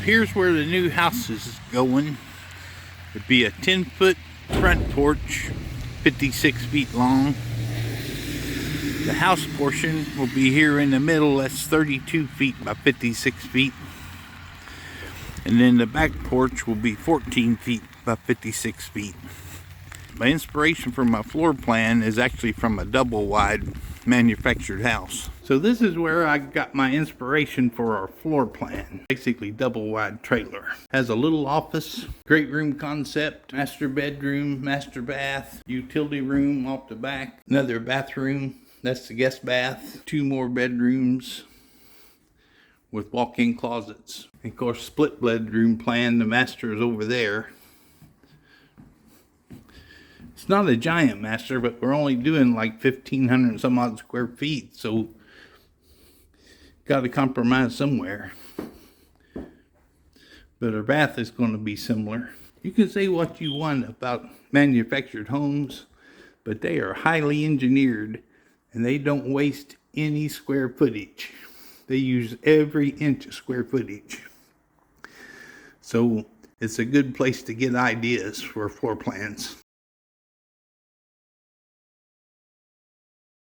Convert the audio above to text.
here's where the new house is going. It'd be a 10-foot front porch, 56 feet long. The house portion will be here in the middle. That's 32 feet by 56 feet. And then the back porch will be 14 feet by 56 feet. My inspiration for my floor plan is actually from a double wide manufactured house. So this is where I got my inspiration for our floor plan. Basically double wide trailer. Has a little office, great room concept, master bedroom, master bath, utility room off the back, another bathroom, that's the guest bath, 2 more bedrooms with walk-in closets. And of course, split bedroom plan, the master is over there. It's not a giant master, but we're only doing like 1,500 some odd square feet, so got to compromise somewhere. But our bath is going to be similar. You can say what you want about manufactured homes, but they are highly engineered and they don't waste any square footage. They use every inch of square footage. So it's a good place to get ideas for floor plans.